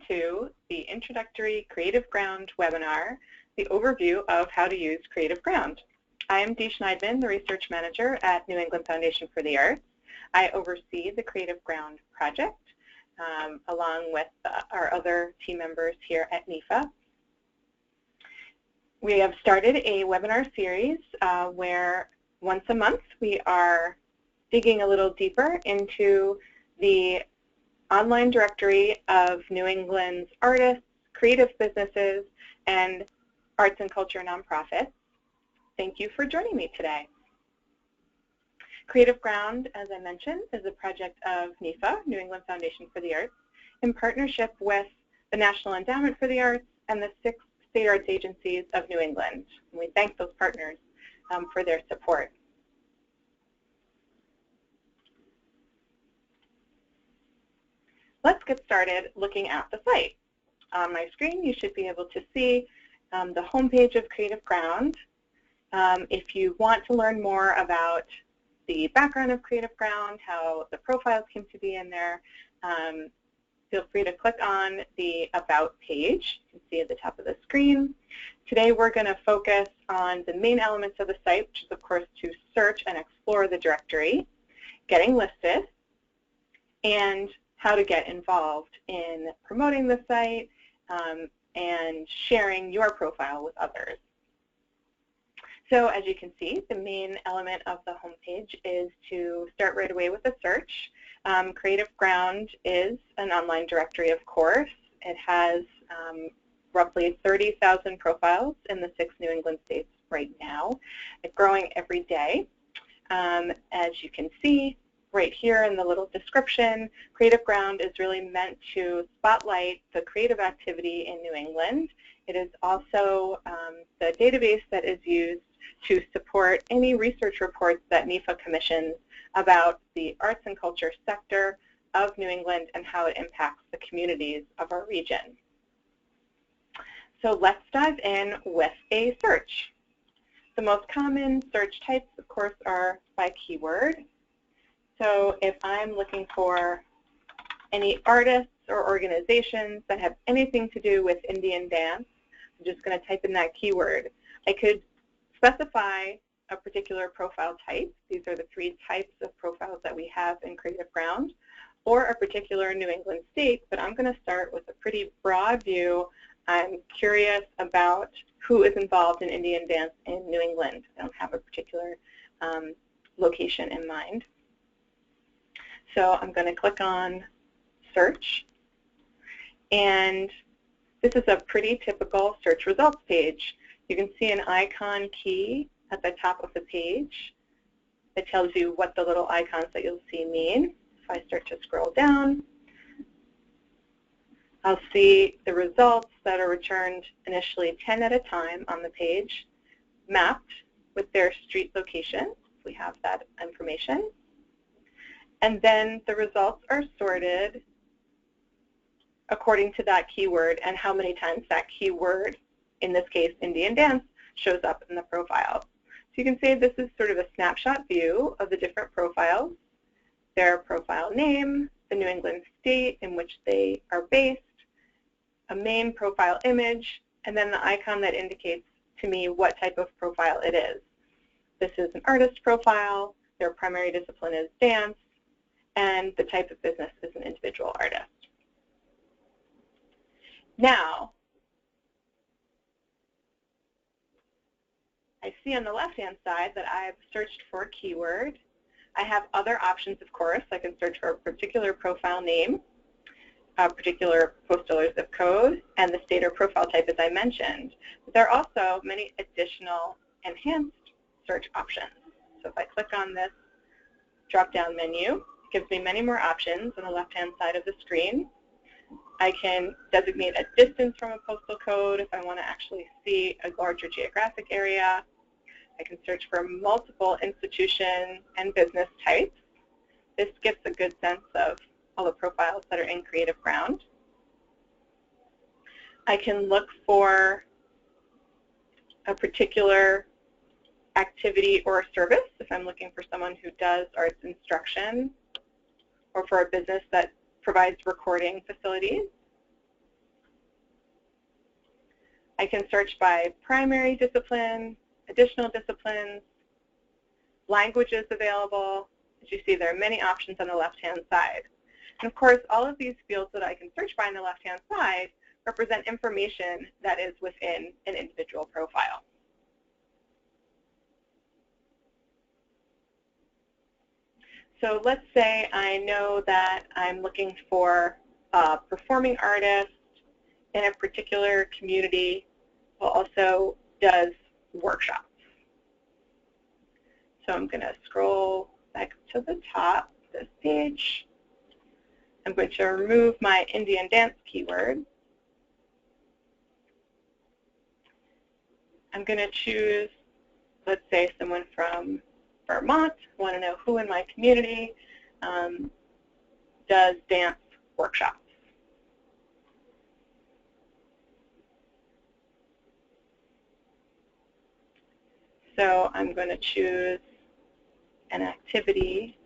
to the Introductory CreativeGround webinar, the overview of how to use CreativeGround. I am Dee Schneidman, the Research Manager at New England Foundation for the Arts. I oversee the CreativeGround project along with our other team members here at NEFA. We have started a webinar series where once a month we are digging a little deeper into the online directory of New England's artists, creative businesses, and arts and culture nonprofits. Thank you for joining me today. CreativeGround, as I mentioned, is a project of NEFA, New England Foundation for the Arts, in partnership with the National Endowment for the Arts and the 6 state arts agencies of New England. And we thank those partners for their support. Let's get started looking at the site. On my screen, you should be able to see the homepage of CreativeGround. If you want to learn more about the background of CreativeGround, how the profiles came to be in there, feel free to click on the About page. You can see at the top of the screen. Today we're going to focus on the main elements of the site, which is, of course, to search and explore the directory, getting listed, and how to get involved in promoting the site and sharing your profile with others. So as you can see, the main element of the homepage is to start right away with a search. CreativeGround is an online directory, of course. It has roughly 30,000 profiles in the 6 New England states right now. It's growing every day. As you can see right here in the little description, CreativeGround is really meant to spotlight the creative activity in New England. It is also the database that is used to support any research reports that NEFA commissions about the arts and culture sector of New England and how it impacts the communities of our region. So let's dive in with a search. The most common search types, of course, are by keyword. So if I'm looking for any artists or organizations that have anything to do with Indian dance, I'm just going to type in that keyword. I could specify a particular profile type. These are the 3 types of profiles that we have in CreativeGround, or a particular New England state, but I'm going to start with a pretty broad view. I'm curious about who is involved in Indian dance in New England. I don't have a particular location in mind. So I'm going to click on Search, and this is a pretty typical search results page. You can see an icon key at the top of the page. It tells you what the little icons that you'll see mean. If I start to scroll down, I'll see the results that are returned initially 10 at a time on the page, mapped with their street location, if we have that information. And then the results are sorted according to that keyword and how many times that keyword, in this case Indian dance, shows up in the profile. So you can see this is sort of a snapshot view of the different profiles, their profile name, the New England state in which they are based, a main profile image, and then the icon that indicates to me what type of profile it is. This is an artist profile, their primary discipline is dance, and the type of business is an individual artist. Now, I see on the left-hand side that I've searched for a keyword. I have other options, of course. I can search for a particular profile name, a particular postal or zip code, and the state or profile type, as I mentioned. But there are also many additional enhanced search options. So if I click on this drop-down menu, it gives me many more options on the left-hand side of the screen. I can designate a distance from a postal code if I want to actually see a larger geographic area. I can search for multiple institution and business types. This gives a good sense of all the profiles that are in CreativeGround. I can look for a particular activity or service if I'm looking for someone who does arts instruction, or for a business that provides recording facilities. I can search by primary discipline, additional disciplines, languages available. As you see, there are many options on the left-hand side. And of course, all of these fields that I can search by on the left-hand side represent information that is within an individual profile. So let's say I know that I'm looking for a performing artist in a particular community who also does workshops. So I'm going to scroll back to the top of this page. I'm going to remove my Indian dance keyword. I'm going to choose, let's say, someone from Vermont. I want to know who in my community does dance workshops. So I'm going to choose an activity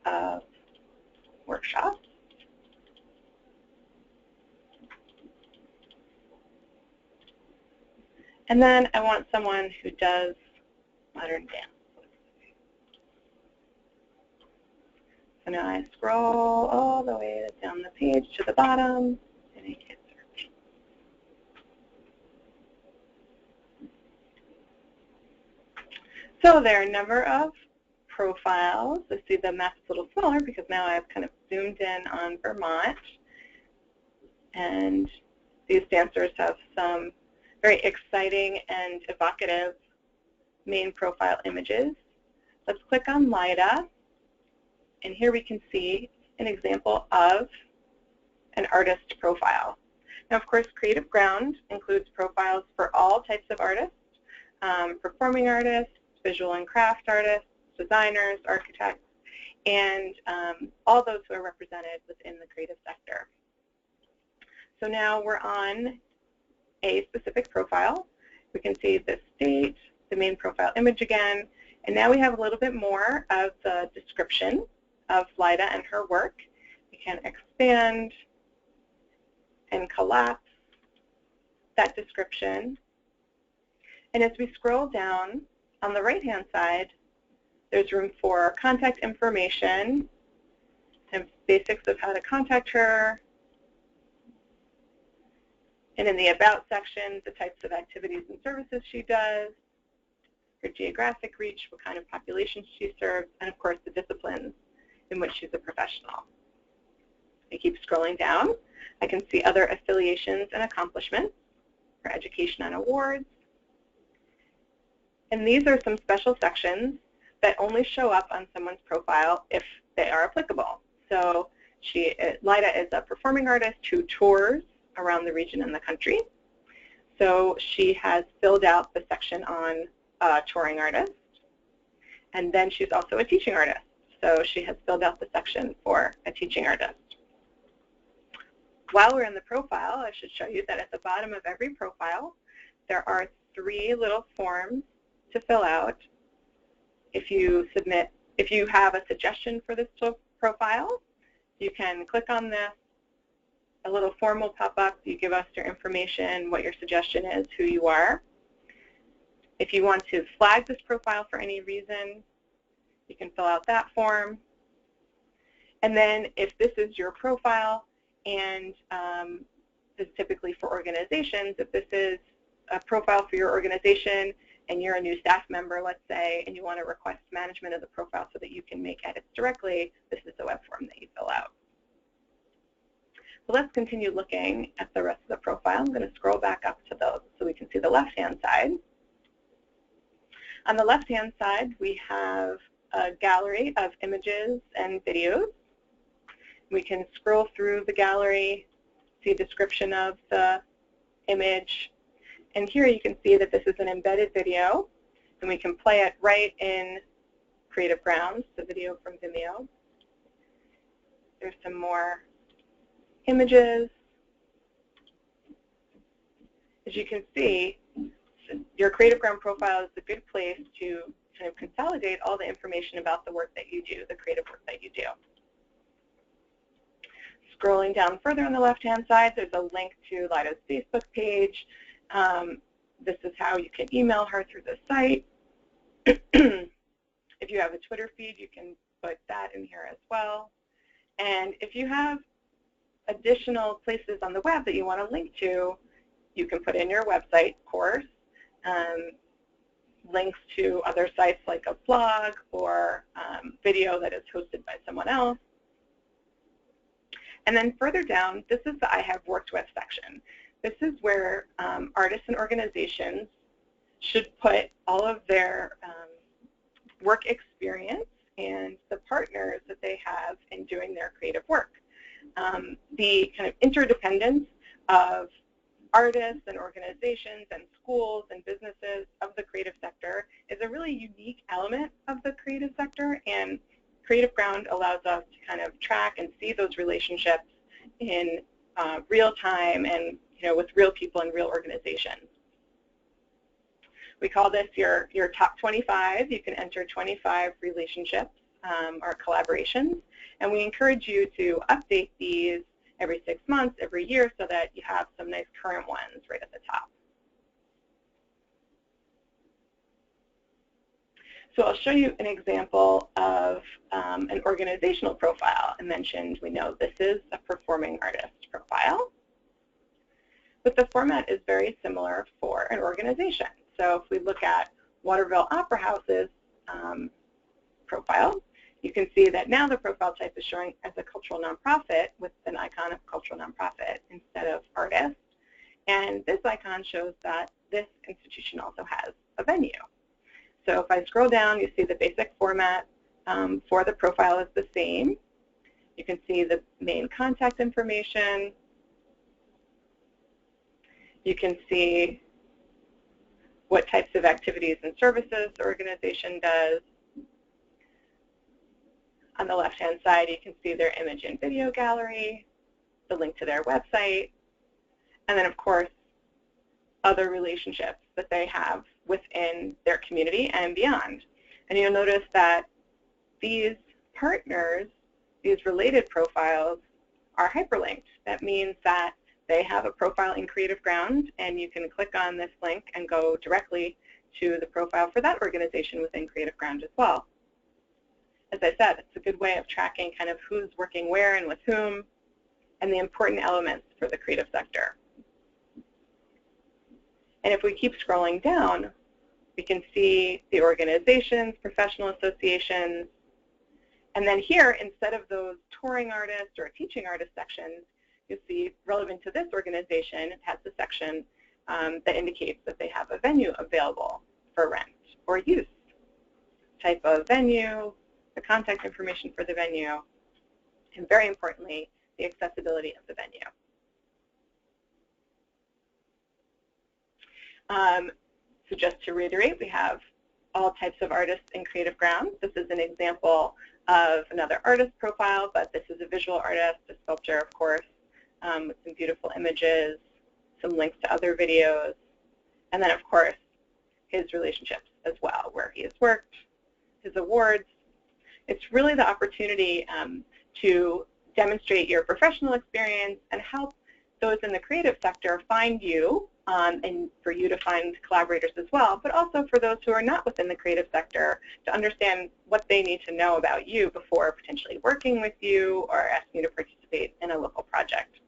of workshops. And then I want someone who does modern dance. So now I scroll all the way down the page to the bottom and I hit search. So there are a number of profiles. I see the map's a little smaller because now I've kind of zoomed in on Vermont. And these dancers have some very exciting and evocative main profile images. Let's click on LIDA. And here we can see an example of an artist profile. Now, of course, CreativeGround includes profiles for all types of artists, performing artists, visual and craft artists, designers, architects, and all those who are represented within the creative sector. So now we're on a specific profile. We can see the state, the main profile image again, and now we have a little bit more of the description of Lyda and her work. We can expand and collapse that description. And as we scroll down, on the right-hand side, there's room for contact information, and basics of how to contact her. And in the About section, the types of activities and services she does, her geographic reach, what kind of population she serves, and of course the disciplines in which she's a professional. I keep scrolling down. I can see other affiliations and accomplishments, her education and awards. And these are some special sections that only show up on someone's profile if they are applicable. So Lyda is a performing artist who tours around the region and the country. So she has filled out the section on touring artist. And then she's also a teaching artist. So she has filled out the section for a teaching artist. While we're in the profile, I should show you that at the bottom of every profile, there are 3 little forms to fill out. If you have a suggestion for this profile, you can click on this. A little form will pop up. You give us your information, what your suggestion is, who you are. If you want to flag this profile for any reason, you can fill out that form. And then if this is your profile, and this is typically for organizations, if this is a profile for your organization and you're a new staff member, let's say, and you want to request management of the profile so that you can make edits directly, this is the web form that you fill out. So let's continue looking at the rest of the profile. I'm going to scroll back up to those so we can see the left-hand side. On the left-hand side, we have a gallery of images and videos. We can scroll through the gallery, see a description of the image, and here you can see that this is an embedded video, and we can play it right in CreativeGround, the video from Vimeo. There's some more images. As you can see, your CreativeGround profile is a good place to kind of consolidate all the information about the work that you do, the creative work that you do. Scrolling down further on the left-hand side, there's a link to Lida's Facebook page. This is how you can email her through the site. If you have a Twitter feed, you can put that in here as well. And if you have additional places on the web that you want to link to, you can put in your website course, links to other sites like a blog or video that is hosted by someone else. And then further down, this is the I have worked with section. This is where artists and organizations should put all of their work experience and the partners that they have in doing their creative work. The kind of interdependence of artists and organizations and schools and businesses of the creative sector is a really unique element of the creative sector, and CreativeGround allows us to kind of track and see those relationships in real time and with real people and real organizations. We call this your top 25. You can enter 25 relationships or collaborations, and we encourage you to update these every 6 months, every year, so that you have some nice current ones right at the top. So I'll show you an example of an organizational profile. I mentioned we know this is a performing artist profile, but the format is very similar for an organization. So if we look at Waterville Opera House's profile, you can see that now the profile type is showing as a cultural nonprofit with an icon of cultural nonprofit instead of artist. And this icon shows that this institution also has a venue. So if I scroll down, you see the basic format for the profile is the same. You can see the main contact information. You can see what types of activities and services the organization does. On the left-hand side, you can see their image and video gallery, the link to their website, and then, of course, other relationships that they have within their community and beyond. And you'll notice that these partners, these related profiles, are hyperlinked. That means that they have a profile in CreativeGround, and you can click on this link and go directly to the profile for that organization within CreativeGround as well. As I said, it's a good way of tracking kind of who's working where and with whom, and the important elements for the creative sector. And if we keep scrolling down, we can see the organizations, professional associations, and then here, instead of those touring artists or teaching artist sections, you'll see relevant to this organization, it has the section that indicates that they have a venue available for rent or use, type of venue, the contact information for the venue, and very importantly, the accessibility of the venue. So just to reiterate, we have all types of artists in CreativeGround. This is an example of another artist profile, but this is a visual artist, a sculptor, of course, with some beautiful images, some links to other videos, and then, of course, his relationships as well, where he has worked, his awards. It's really the opportunity to demonstrate your professional experience and help those in the creative sector find you, and for you to find collaborators as well, but also for those who are not within the creative sector to understand what they need to know about you before potentially working with you or asking you to participate in a local project.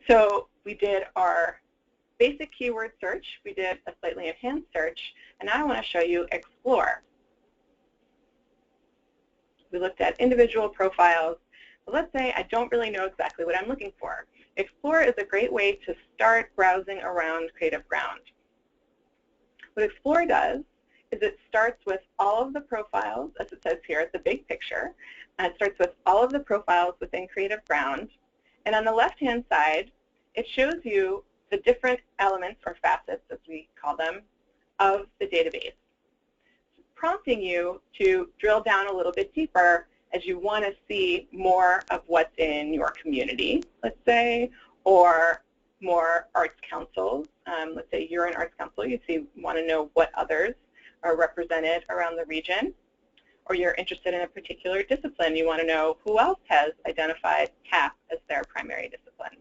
So we did our basic keyword search, we did a slightly enhanced search, and now I want to show you Explore. We looked at individual profiles, but let's say I don't really know exactly what I'm looking for. Explore is a great way to start browsing around CreativeGround. What Explore does is it starts with all of the profiles, as it says here, the big picture. It starts with all of the profiles within CreativeGround, and on the left-hand side, it shows you the different elements or facets, as we call them, of the database, prompting you to drill down a little bit deeper as you want to see more of what's in your community, let's say, or more arts councils. Let's say you're an arts council, you want to know what others are represented around the region. or you're interested in a particular discipline. You want to know who else has identified CAP as their primary discipline.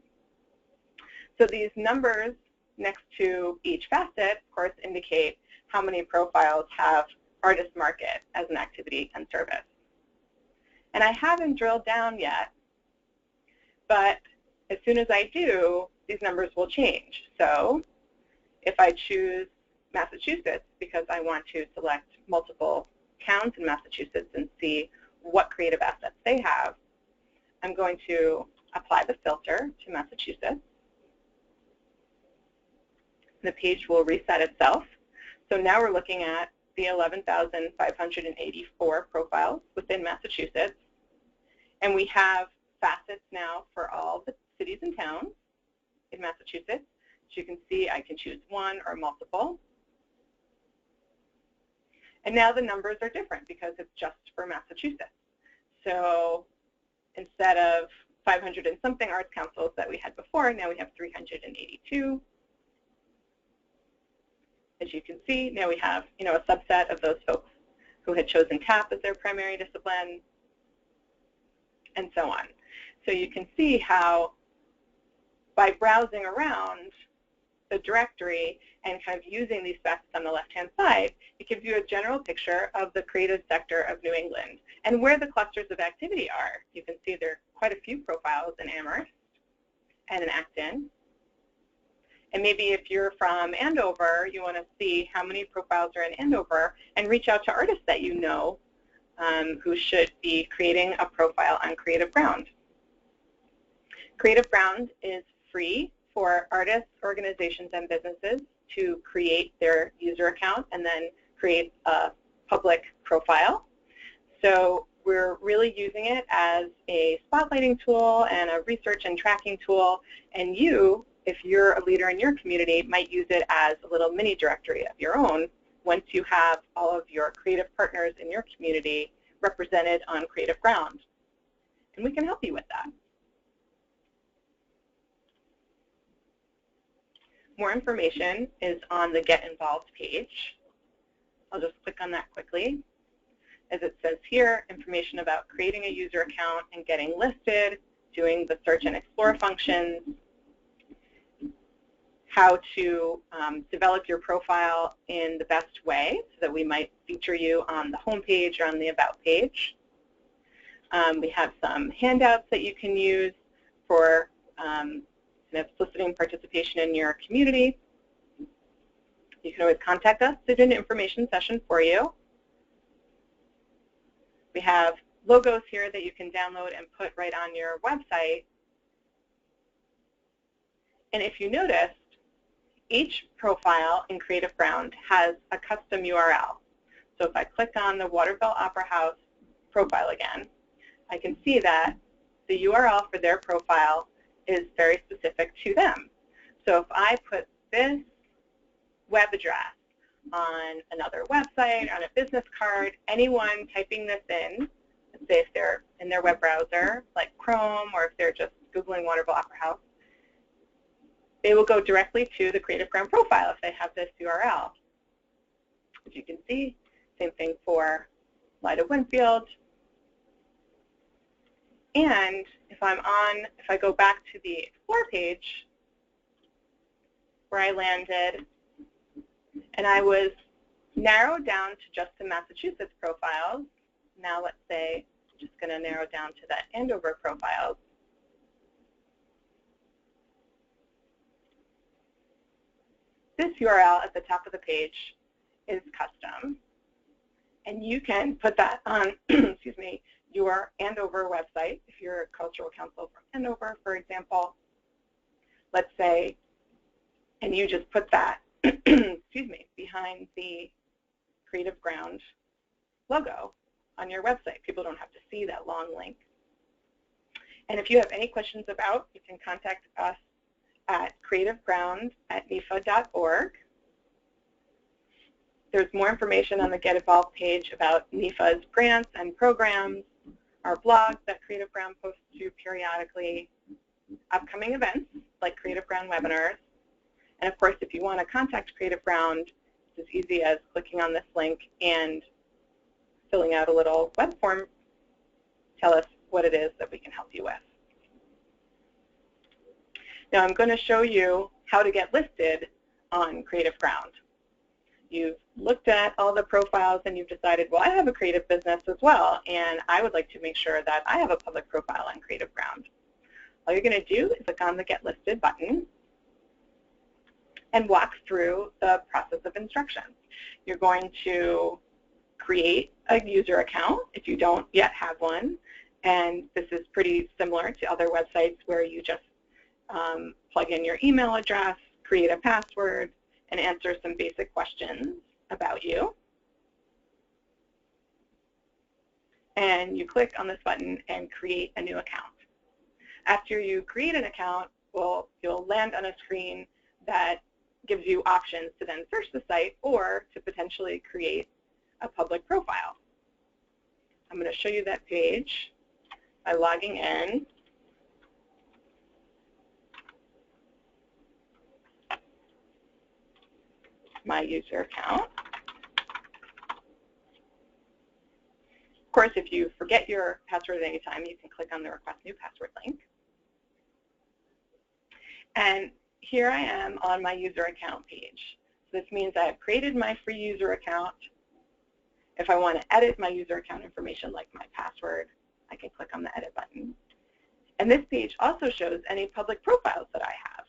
So these numbers next to each facet, of course, indicate how many profiles have artist market as an activity and service. And I haven't drilled down yet, but as soon as I do, these numbers will change. So if I choose Massachusetts because I want to select multiple towns in Massachusetts and see what creative assets they have, I'm going to apply the filter to Massachusetts. The page will reset itself. So now we're looking at the 11,584 profiles within Massachusetts. And we have facets now for all the cities and towns in Massachusetts. As you can see, I can choose one or multiple. And now the numbers are different because it's just for Massachusetts. So instead of 500 and something arts councils that we had before, now we have 382. As you can see, now we have a subset of those folks who had chosen CAP as their primary discipline, and so on. So you can see how by browsing around the directory and kind of using these facets on the left-hand side, it gives you a general picture of the creative sector of New England and where the clusters of activity are. You can see there are quite a few profiles in Amherst and in Acton. And maybe if you're from Andover, you want to see how many profiles are in Andover and reach out to artists that you know who should be creating a profile on CreativeGround. CreativeGround is free for artists, organizations, and businesses to create their user account and then create a public profile. So we're really using it as a spotlighting tool and a research and tracking tool, and you, if you're a leader in your community, might use it as a little mini directory of your own once you have all of your creative partners in your community represented on CreativeGround. And we can help you with that. More information is on the Get Involved page. I'll just click on that quickly. As it says here, information about creating a user account and getting listed, doing the search and explore functions, how to develop your profile in the best way so that we might feature you on the home page or on the About page. We have some handouts that you can use for soliciting participation in your community. You can always contact us to do an information session for you. We have logos here that you can download and put right on your website. And if you noticed, each profile in CreativeGround has a custom URL. So if I click on the Waterville Opera House profile again, I can see that the URL for their profile is very specific to them. So if I put this web address on another website, on a business card, anyone typing this in, let's say if they're in their web browser, like Chrome, or if they're just Googling Waterville Opera House, they will go directly to the CreativeGround profile if they have this URL. As you can see, same thing for Lyda Winfield. And if I go back to the Explore page where I landed, and I was narrowed down to just the Massachusetts profiles. Now let's say I'm just going to narrow down to the Andover profiles. This URL at the top of the page is custom, and you can put that on excuse me, your Andover website if you're a cultural council from Andover, for example. Let's say, and you just put that excuse me, behind the CreativeGround logo on your website. People don't have to see that long link. And if you have any questions about, you can contact us at creativeground@nefa.org. There's more information on the Get Involved page about NEFA's grants and programs, our blog that CreativeGround posts to periodically, upcoming events like CreativeGround webinars. And of course, if you want to contact CreativeGround, it's as easy as clicking on this link and filling out a little web form, tell us what it is that we can help you with. Now I'm going to show you how to get listed on CreativeGround. You've looked at all the profiles and you've decided, well, I have a creative business as well, and I would like to make sure that I have a public profile on CreativeGround. All you're going to do is click on the Get Listed button and walk through the process of instructions. You're going to create a user account if you don't yet have one, and this is pretty similar to other websites where you just plug in your email address, create a password, and answer some basic questions about you. And you click on this button and create a new account. After you create an account, you'll land on a screen that gives you options to then search the site or to potentially create a public profile. I'm going to show you that page by logging in. My user account. Of course, if you forget your password at any time, you can click on the Request New Password link. And here I am on my user account page. So this means I've created my free user account. If I want to edit my user account information, like my password, I can click on the Edit button. And this page also shows any public profiles that I have.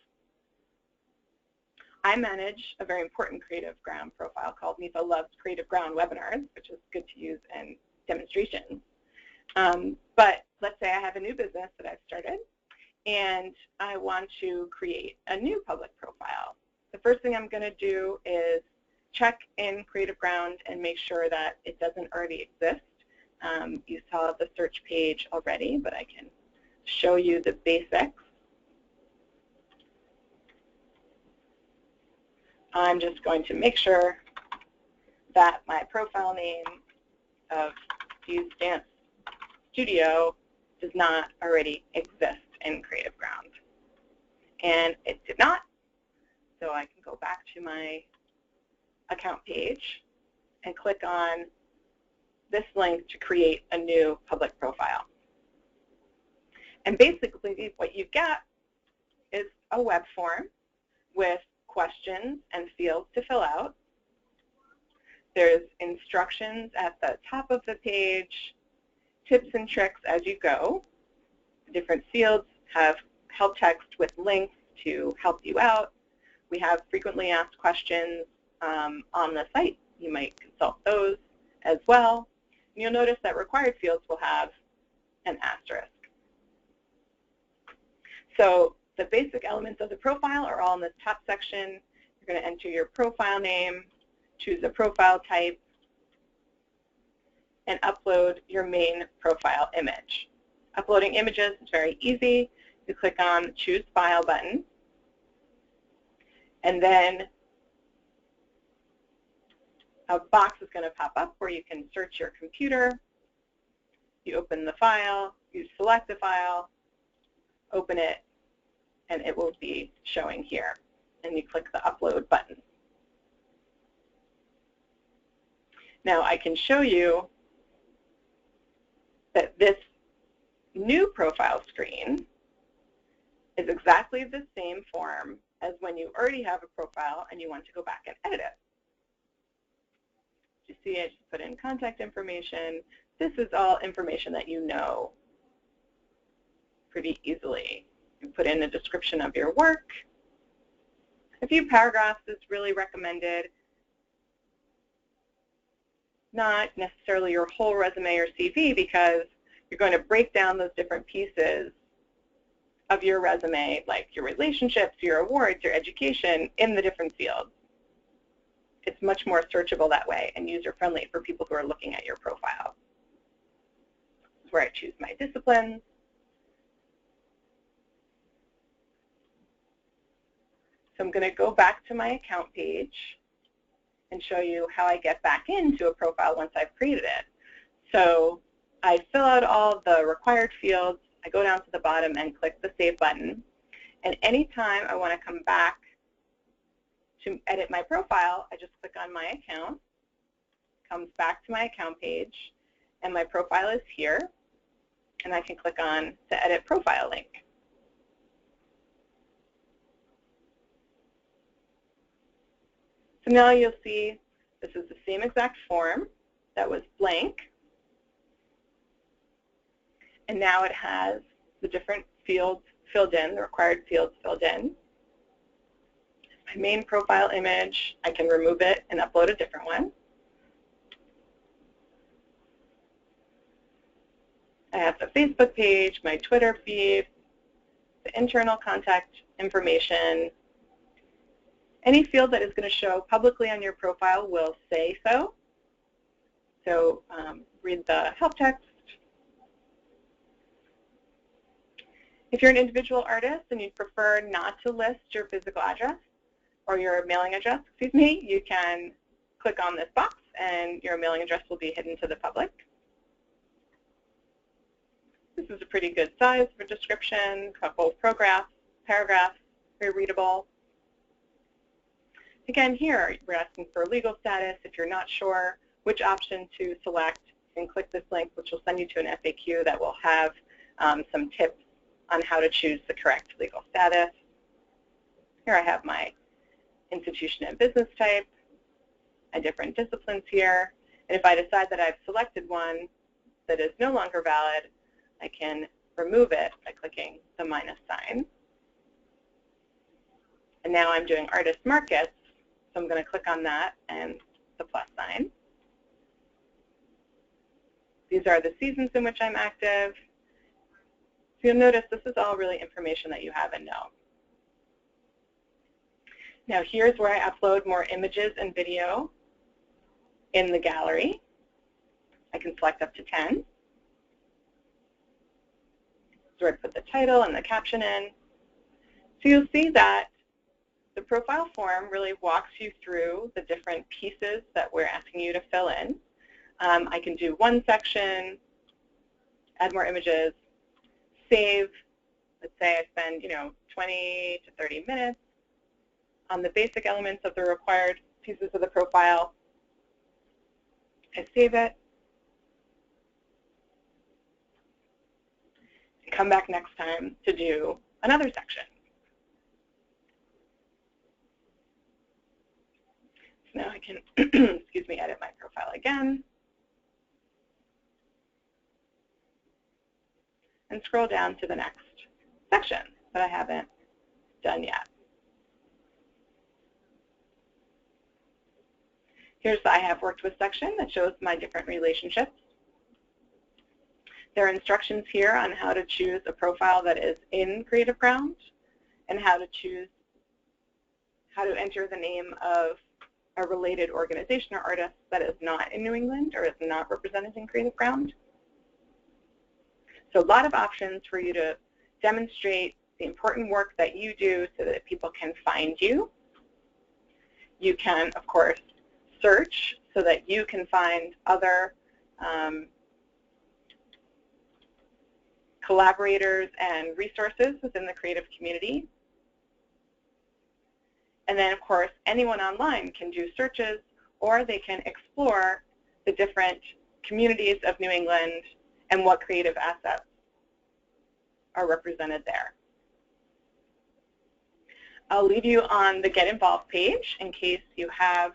I manage a very important CreativeGround profile called Nifa Loves CreativeGround Webinars, which is good to use in demonstrations. But let's say I have a new business that I've started, and I want to create a new public profile. The first thing I'm going to do is check in CreativeGround and make sure that it doesn't already exist. You saw the search page already, but I can show you the basics. I'm just going to make sure that my profile name of Fuse Dance Studio does not already exist in CreativeGround. And it did not, so I can go back to my account page and click on this link to create a new public profile. And basically what you get is a web form with questions and fields to fill out. There's instructions at the top of the page, tips and tricks as you go. Different fields have help text with links to help you out. We have frequently asked questions on the site. You might consult those as well. And you'll notice that required fields will have an asterisk. So the basic elements of the profile are all in this top section. You're going to enter your profile name, choose a profile type, and upload your main profile image. Uploading images is very easy. You click on the Choose File button, and then a box is going to pop up where you can search your computer. You open the file, you select the file, open it, and it will be showing here. And you click the Upload button. Now I can show you that this new profile screen is exactly the same form as when you already have a profile and you want to go back and edit it. You see, I just put in contact information. This is all information that you know pretty easily. You put in a description of your work. A few paragraphs is really recommended. Not necessarily your whole resume or CV, because you're going to break down those different pieces of your resume, like your relationships, your awards, your education, in the different fields. It's much more searchable that way and user-friendly for people who are looking at your profile. This is where I choose my disciplines. So I'm going to go back to my account page and show you how I get back into a profile once I've created it. So I fill out all the required fields. I go down to the bottom and click the Save button. And anytime I want to come back to edit my profile, I just click on my account, comes back to my account page, and my profile is here, and I can click on the Edit Profile link. So now you'll see this is the same exact form that was blank, and now it has the different fields filled in, the required fields filled in. My main profile image, I can remove it and upload a different one. I have the Facebook page, my Twitter feed, the internal contact information. Any field that is going to show publicly on your profile will say so. So read the help text. If you're an individual artist and you'd prefer not to list your physical address or your mailing address, you can click on this box and your mailing address will be hidden to the public. This is a pretty good size for description, a couple of paragraphs, very readable. Again, here we're asking for legal status. If you're not sure which option to select, you can click this link, which will send you to an FAQ that will have some tips on how to choose the correct legal status. Here I have my institution and business type, my different disciplines here. And if I decide that I've selected one that is no longer valid, I can remove it by clicking the minus sign. And now I'm doing artist markets, so I'm going to click on that and the plus sign. These are the seasons in which I'm active. So you'll notice this is all really information that you have and know. Now here's where I upload more images and video in the gallery. I can select up to 10. So I put the title and the caption in. So you'll see that the profile form really walks you through the different pieces that we're asking you to fill in. I can do one section, add more images, save. Let's say I spend 20 to 30 minutes on the basic elements of the required pieces of the profile. I save it. Come back next time to do another section. So now I can, edit my profile again. And scroll down to the next section that I haven't done yet. Here's the I have worked with section that shows my different relationships. There are instructions here on how to choose a profile that is in CreativeGround and how to enter the name of a related organization or artist that is not in New England or is not represented in CreativeGround. So a lot of options for you to demonstrate the important work that you do so that people can find you. You can, of course, search so that you can find other collaborators and resources within the creative community. And then, of course, anyone online can do searches or they can explore the different communities of New England and what creative assets are represented there. I'll leave you on the Get Involved page in case you have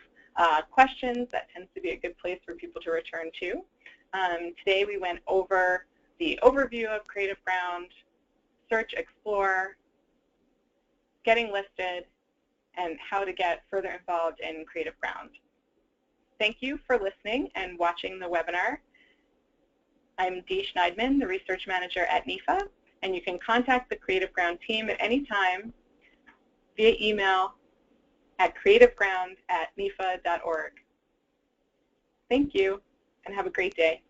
questions. That tends to be a good place for people to return to. Today we went over the overview of CreativeGround, search, explore, getting listed, and how to get further involved in CreativeGround. Thank you for listening and watching the webinar. I'm Dee Schneidman, the Research Manager at NEFA, and you can contact the CreativeGround team at any time via email at creativeground@nefa.org. Thank you, and have a great day.